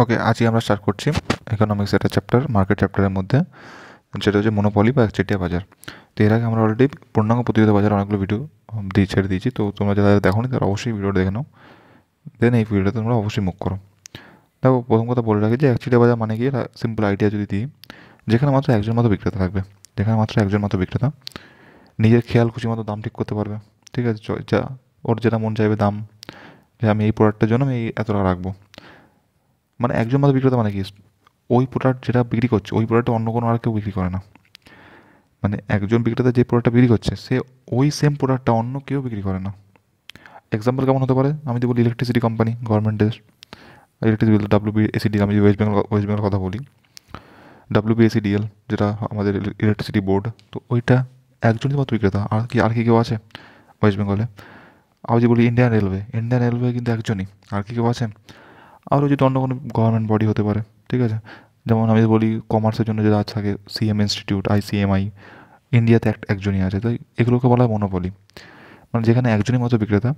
ওকে, আজকে আমরা স্টার্ট করছি ইকোনমিক্স একটা চ্যাপ্টার, মার্কেট চ্যাপ্টারের মধ্যে, যেটা হচ্ছে মনোপলি বা একচেটিয়া বাজার। তো এর আগে আমরা অলরেডি পূর্ণাঙ্গ প্রতিযোগিতা বাজার অনেকগুলো ভিডিও ছেড়ে দিয়েছি। তো তোমরা যারা দেখোনি তারা অবশ্যই ভিডিওটা দেখে নাও, দেন এই ভিডিওটা তোমরা অবশ্যই মুখ করো। দেখো, প্রথম কথা বলে রাখি যে একচেটিয়া বাজার মানে কি, সিম্পল আইডিয়া যদি দিই, যেখানে মাত্র একজন মতো বিক্রেতা থাকবে, যেখানে মাত্র একজন মতো বিক্রেতা নিজের খেয়াল খুশি মতো দাম ঠিক করতে পারবে। ঠিক আছে, যা ওর যেটা মন চাইবে দাম, যে আমি এই প্রোডাক্টের জন্য আমি এই এত টাকা রাখবো। মানে একজন মতো বিক্রেতা মানে কি, ওই প্রোডাক্ট যেটা বিক্রি করছে ওই প্রোডাক্টটা অন্য কোনো আর কেউ বিক্রি করে না। মানে একজন বিক্রেতা যে প্রোডাক্টটা বিক্রি করছে সে ওই সেম প্রোডাক্টটা অন্য কেউ বিক্রি করে না। এক্সাম্পল কেমন হতে পারে, আমি যদি বলি ইলেকট্রিসিটি কোম্পানি, গভর্নমেন্টের ইলেকট্রিসিটি, ডাব্লিউবিএসিডি, আমি যদি ওয়েস্ট বেঙ্গল কথা বলি, ডাব্লিউবিএসিডিএল যেটা আমাদের ইলেকট্রিসিটি বোর্ড, তো ওইটা একজনই মাত্র বিক্রেতা। আর কি কেউ আছে ওয়েস্ট বেঙ্গলে? আবার যদি বলি ইন্ডিয়ান রেলওয়ে কিন্তু একজনই। আর কি কেউ আছে? আরও যদি অন্য কোনো গভর্নমেন্ট বডি হতে পারে। ঠিক আছে, যেমন আমি বলি কমার্সের জন্য যেটা থাকে সিএম ইনস্টিটিউট, আইসিএমআই, ইন্ডিয়াতে একজনই আছে। তো এগুলোকে বলা হয় মনোপলি, মানে যেখানে একজনই মাত্র বিক্রেতা,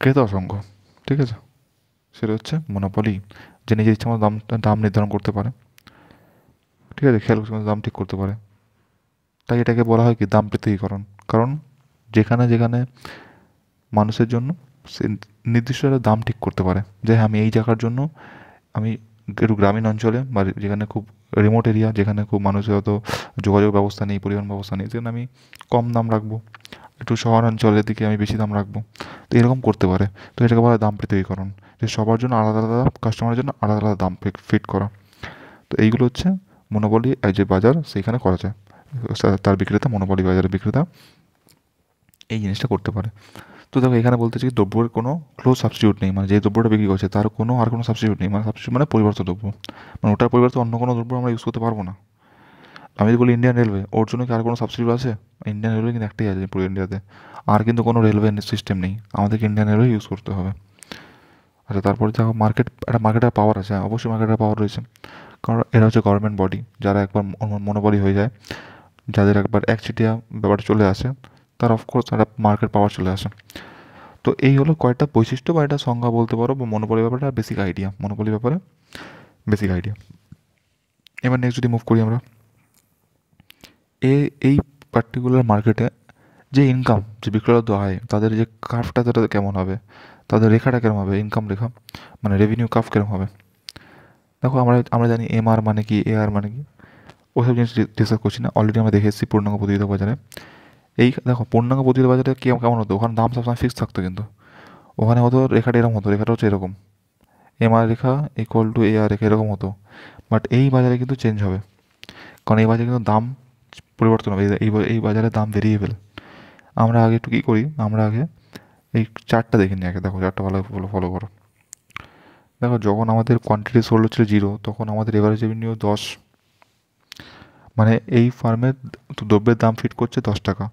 ক্রেতা অসংখ্য। ঠিক আছে, সেটা হচ্ছে মনোপলি, যে নিজের ইচ্ছা মতো দাম দাম নির্ধারণ করতে পারে। ঠিক আছে, খেয়াল খুশি মতো দাম ঠিক করতে পারে। তাই এটাকে বলা হয় কি, দাম পৃথকীকরণ। কারণ যেখানে যেখানে মানুষের জন্য সে নির্দিষ্ট একটা দাম ঠিক করতে পারে, যে হ্যাঁ, আমি এই জায়গার জন্য আমি একটু গ্রামীণ অঞ্চলে বা যেখানে খুব রিমোট এরিয়া, যেখানে খুব মানুষের অত যোগাযোগ ব্যবস্থা নেই, পরিবহন ব্যবস্থা নেই, সেখানে আমি কম দাম রাখবো। একটু শহর অঞ্চলের দিকে আমি বেশি দাম রাখবো। তো এরকম করতে পারে। তো এটাকে বলা হয় দাম পৃথকীকরণ, যে সবার জন্য আলাদা আলাদা, কাস্টমারের জন্য আলাদা আলাদা দাম ফিট করা। তো এইগুলো হচ্ছে মনোপলি যে বাজার সেইখানে করা যায়। তার বিক্রেতা, মনোপলি বাজারের বিক্রেতা এই জিনিসটা করতে পারে। তো দেখো, এখানে বলতে চাই দ্রব্যের কোনো ক্লোজ সাবস্টিটিউট নেই, মানে যে দ্রব্যটা বিক্রি করছে তার কোনো আর কোনো সাবস্টিটিউট নেই। মানে সাবস্টিটিউট মানে পরিবর্তিত দ্রব্য, মানে ওটার পরিবর্তে অন্য কোনো দ্রব্য আমরা ইউজ করতে পারবো না। আমি যদি বলি ইন্ডিয়ান রেলওয়ে, ওর জন্য কি আর কোনো সাবস্টিটিউট আছে? ইন্ডিয়ান রেলওয়ে কিন্তু একটাই আছে পুরো ইন্ডিয়াতে, আর কিন্তু কোনো রেলওয়ে সিস্টেম নেই, আমাদেরকে ইন্ডিয়ান রেলওয়ে ইউজ করতে হবে। আচ্ছা, তারপরে দেখো মার্কেটের পাওয়ার আছে, হ্যাঁ, অবশ্যই মার্কেটের পাওয়ার রয়েছে। কারণ এরা হচ্ছে গভর্নমেন্ট বডি, যারা একবার মনোবলি হয়ে যায়, যাদের একবার একচেটিয়া ব্যাপারটা চলে আসে, তার অফকোর্স তারা মার্কেট পাওয়ার চলে আসে। তো এই হলো কয়েকটা বৈশিষ্ট্য বা এটা সংজ্ঞা বলতে পারো, বা মনোপলি ব্যাপারটা বেসিক আইডিয়া, মনোপলি ব্যাপারে বেসিক আইডিয়া। এবার নেক্সট যদি মুভ করি আমরা, এই পার্টিকুলার মার্কেটে যে ইনকাম, যে বিক্রয়োত্তর আয়, তাদের যে কার্ভটা তাদের কেমন হবে, তাদের রেখাটা কেরম হবে, ইনকাম রেখা, মানে রেভিনিউ কার্ভ কেরম হবে। দেখো, আমরা আমরা জানি এমআর মানে কি, এআর মানে কি, ওসব জিনিস ডিসকাস করছি না, অলরেডি আমরা দেখে এসেছি পূর্ণাঙ্গ প্রতিযোগিতা বাজারে। এই দেখো, পূর্ণাঙ্গ প্রতিযোগিতা বাজারে কেমন হতো, ওখানে দাম সবসময় ফিক্স থাকতো, কিন্তু ওখানে হতো রেখাটা এরকম হতো, রেখাটা হচ্ছে এরকম, এমআর রেখা ইকুয়াল টু এআর রেখা, এরকম হতো। বাট এই বাজারে কিন্তু চেঞ্জ হবে, কারণ এই বাজারে কিন্তু দাম পরিবর্তন হবে। এই বাজারে দাম ভেরিয়েবল। আমরা আগে একটু কী করি, আমরা আগে এই চার্টটা দেখে নিই আগে। দেখো, চার্টটা ভালো ফলো করো। দেখো, যখন আমাদের কোয়ান্টিটি সোল্ড হচ্ছিল 0, তখন আমাদের এভারেজ রেভিনিউ 10। মানে এই ফার্মের দ্রব্যের দাম ফিট করছে 10 টাকা,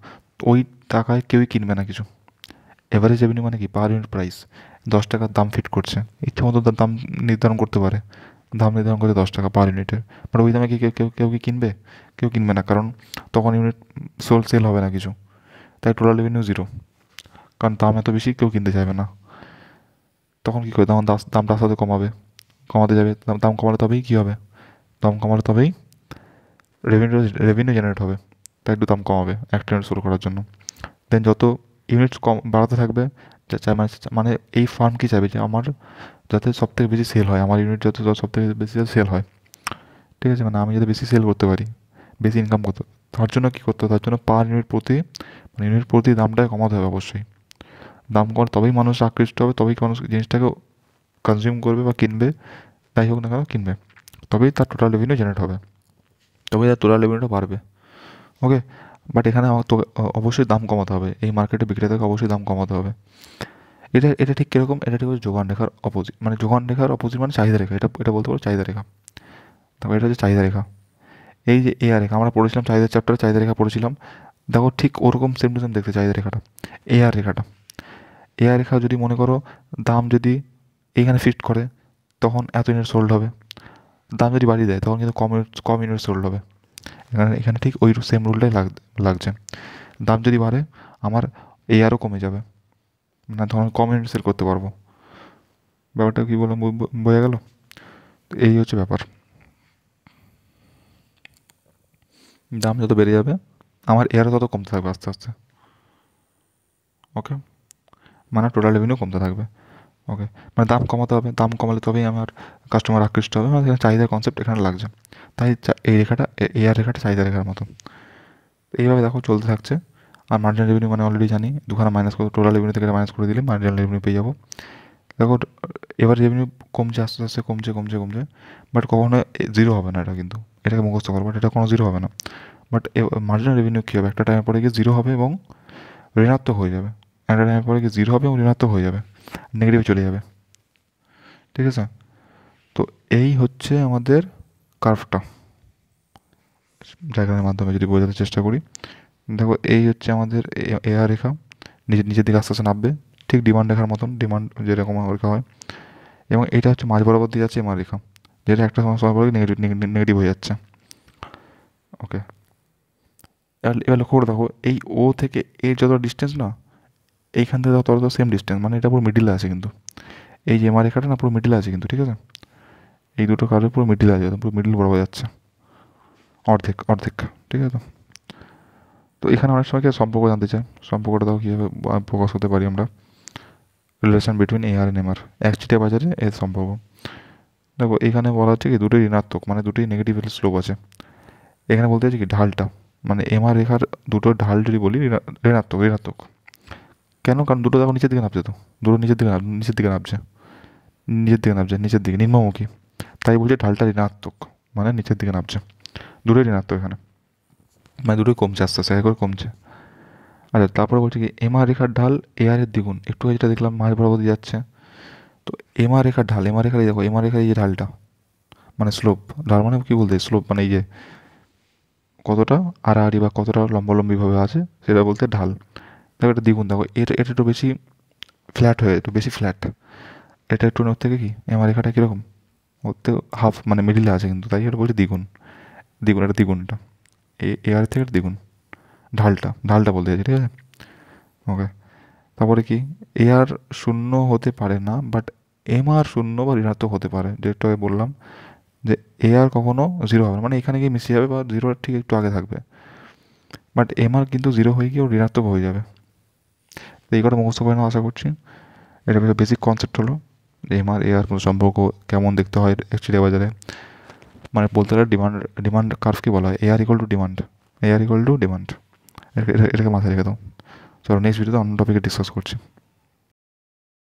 ওই টাকায় কেউই কিনবে না কিছু। এভারেজ রেভিনিউ মানে কি, পার ইউনিট প্রাইস, 10 টাকার দাম ফিট করছে, ইচ্ছা মতো তার দাম নির্ধারণ করতে পারে। দাম নির্ধারণ করে 10 টাকা পার ইউনিটের, বাট ওই দামে কি কেউ কি কিনবে? কেউ কিনবে না, কারণ তখন ইউনিট সেল হবে না কিছু। তাই টোটাল রেভিনিউ 0, কারণ দাম এত বেশি কেউ কিনতে চাইবে না। তখন কী করে, তখন দামটা আস্তে আস্তে কমাতে যাবে। দাম কমালে তবেই কী হবে, দাম কমালে তবেই রেভিনিউ রেভিনিউ জেনারেট হবে। তাই একটু দাম কমাবে একটা ইউনিট শুরু করার জন্য। দেন যত ইউনিটস কম বাড়াতে থাকবে, মানে এই ফার্ম কী চাইবে, যে আমার যাতে সব থেকে বেশি সেল হয়, আমার ইউনিট যাতে সব থেকে বেশি যাতে সেল হয়। ঠিক আছে, মানে আমি যাতে বেশি সেল করতে পারি, বেশি ইনকাম করতে, তার জন্য কী করতে হবে, তার জন্য পার ইউনিট প্রতি, মানে ইউনিট প্রতি দামটাকে কমাতে হবে অবশ্যই। দাম কমালে তবেই মানুষ আকৃষ্ট হবে, তবেই মানুষ জিনিসটাকে কনজিউম করবে বা কিনবে, যাই হোক না কেন কিনবে। তবেই তার টোটাল রেভিনিউ জেনারেট হবে, তবেই তার টোটাল রেভিনিউটা বাড়বে। ওকে, বাট এখানে তো অবশ্যই দাম কমাতে হবে, এই মার্কেটে বিক্রেতাকে অবশ্যই দাম কমাতে হবে। এটা এটা ঠিক কীরকম, এটা ঠিক হচ্ছে যোগান রেখার অপোজিট, মানে যোগান রেখার অপোজিট মানে চাহিদা রেখা, এটা বলতে পারো চাহিদা রেখা। তারপর এটা হচ্ছে চাহিদা রেখা। এই যে এআর রেখা আমরা পড়েছিলাম, চাহিদা চ্যাপ্টারে চাহিদা রেখা পড়েছিলাম। দেখো, ঠিক ওরকম সেম টু সেম দেখতে চাহিদা রেখাটা, এআর রেখাটা। এআর রেখা যদি মনে করো দাম যদি এইখানে ফিক্সড করে, তখন এত ইউনিট সোল্ড হবে। দাম যদি বাড়িয়ে দেয়, তখন কিন্তু কম ইউনিট সোল্ড হবে। এখানে এখানে ঠিক ওই সেম রুলটাই লাগছে। দাম যদি বাড়ে, আমার এআরও কমে যাবে, না তখন কম ইউনিট সেল করতে পারবো। ব্যাপারটা কী বললাম, বোঝা গেল? এই হচ্ছে ব্যাপার। দাম যত বেড়ে যাবে আমার এয়ারও তত কমতে থাকবে আস্তে আস্তে। ওকে, মানে টোটাল রেভিনিউ কমতে থাকবে। ওকে, মানে দাম কমাতে হবে, দাম কমালে তবেই আমার কাস্টমার আকৃষ্ট হবে, মানে এখানে চাহিদার কনসেপ্ট এখানে লাগছে। তাই এই রেখাটা, এয়ার রেখাটা চাহিদা রেখার মতো। এইভাবে দেখো চলতে থাকছে। আর মার্জিনাল রেভিনিউ মানে অলরেডি জানি, দুখানা মাইনাস করে টোটাল রেভিনিউ থেকে মাইনাস করে দিলে মার্জিনাল রেভিনিউ পেয়ে যাবো। দেখো এবার রেভিনিউ কমছে আস্তে আস্তে, কমছে কমছে কমছে, বাট কখনো জিরো হবে না এটা, কিন্তু এটাকে মুখস্থ করবো, এটা কোনো জিরো হবে না। বাট মার্জিনাল রেভিনিউ কী হবে, একটা টাইমের পরে গিয়ে জিরো হবে এবং ঋণাত্মক হয়ে যাবে। একটা টাইমের পরে গিয়ে জিরো হবে এবং ঋণাত্মক হয়ে যাবে, নেগেটিভ চলে যাবে। ঠিক আছে? তো এই হচ্ছে আমাদের কার্ভটা, ডায়াগ্রামের মাধ্যমে যদি বোঝাতে চেষ্টা করি। দেখো এই হচ্ছে আমাদের এআর রেখা, নিচের দিকে আস্তে আস্তে নামবে, ঠিক ডিমান্ড রেখার মতন, ডিমান্ড যেরকম রেখা হয়। এবং এটা হচ্ছে মাঝ বরাবর দিয়ে যাচ্ছে এমআর রেখা, যেটা একটা সময় সময় পরে নেগেটিভ নেগেটিভ হয়ে যাচ্ছে। ওকে, এবার লক্ষ্য করে দেখো এই ও থেকে এর যত ডিস্টেন্স না, এইখান থেকে তত সেম ডিস্টেন্স, মানে এটা পুরো মিডিলে আছে কিন্তু। এই যে এমআর রেখাটা না পুরো মিডিলে আছে কিন্তু, ঠিক আছে? এই দুটো কার্ভে পুরো মিডিলে আছে, পুরো মিডিল বরাবর যাচ্ছে, অর্ধেক অর্ধেক। ঠিক আছে? তো এখানে অনেক সময় কি সম্পর্ক জানতে চাই, সম্পর্কটা তাও কীভাবে প্রকাশ করতে পারি আমরা, রিলেশন বিটুইন এ আর এন এম আর, একচিটিয়া বাজারে এর সম্পর্ক। দেখো এখানে বলা হচ্ছে কি দুটোই ঋণাত্মক, মানে দুটোই নেগেটিভ স্লোপ আছে। এখানে বলতে চাইছি কি ঢালটা, মানে এমআর রেখার দুটো ঢাল যদি বলি ঋণাত্মক ঋণাত্মক। কেন? কারণ দুটো দেখো নিচের দিকে নামছে, তো দুটো নিচের দিকে নিচের দিকে নামছে, নিচের দিকে নামছে, নিচের দিকে নিম্নমুখী। তাই বলছে ঢালটা ঋণাত্মক, মানে নিচের দিকে নামছে। দুটোই ঋণাত্মক এখানে, মানে দুটোই কমছে আস্তে আস্তে করে কমছে। আচ্ছা, তারপরে বলছে কি এমআর রেখার ঢাল এআর এর দ্বিগুণ, একটু যেটা দেখলাম মাঝ বরাবর দিয়ে যাচ্ছে। তো এমআর রেখার ঢাল, এমআর রেখার এই দেখো এমআর রেখার এই যে ঢালটা, মানে স্লোপ, ঢাল মানে কি বলতে স্লোপ, মানে এই যে কতটা আড়াআড়ি বা কতটা লম্বালম্বিভাবে আছে সেটা বলতে ঢাল। দেখো এটা দ্বিগুণ, দেখো এটা এটা একটু বেশি ফ্ল্যাট হয়ে, একটু বেশি ফ্ল্যাট। এটা একটু ওর থেকে কি এমআর রেখাটা কীরকম, ওর থেকে হাফ মানে মিডিলে আছে কিন্তু, তাই এটা বলছে দ্বিগুণ। দ্বিগুণ, এটা দ্বিগুণটা, এআর থেকে দ্বিগুণ ঢালটা, ঢালটা বলতে চাইছি। ঠিক আছে? ওকে, তারপরে কি এআর শূন্য হতে পারে না, বাট এমআর শূন্য বা ঋণাত্মক হতে পারে, যেটা বললাম যে এআর কখনো জিরো হবে না, মানে এখানে গিয়ে মিশে যাবে বা জিরোর ঠিক একটু আগে থাকবে। বাট এমআর কিন্তু জিরো হয়ে গিয়েও ঋণাত্মক হয়ে যাবে। তো এই কথা মুখস্থ করে নেওয়া আশা করছি। এটা বেসিক কনসেপ্ট হলো যে এমআর এআর কোনো সম্পর্ক কেমন দেখতে হয় অ্যাকচুয়ালি বাজারে, মানে বলতে গেলে ডিমান্ড, ডিমান্ড কার্ভকে বলা হয় AR equal to demand, AR equal to demand. এটাকে মাথায় রেখে দাও। চলো নেক্সট ভিডিওতে অন্য টপিকে ডিসকাস করছি।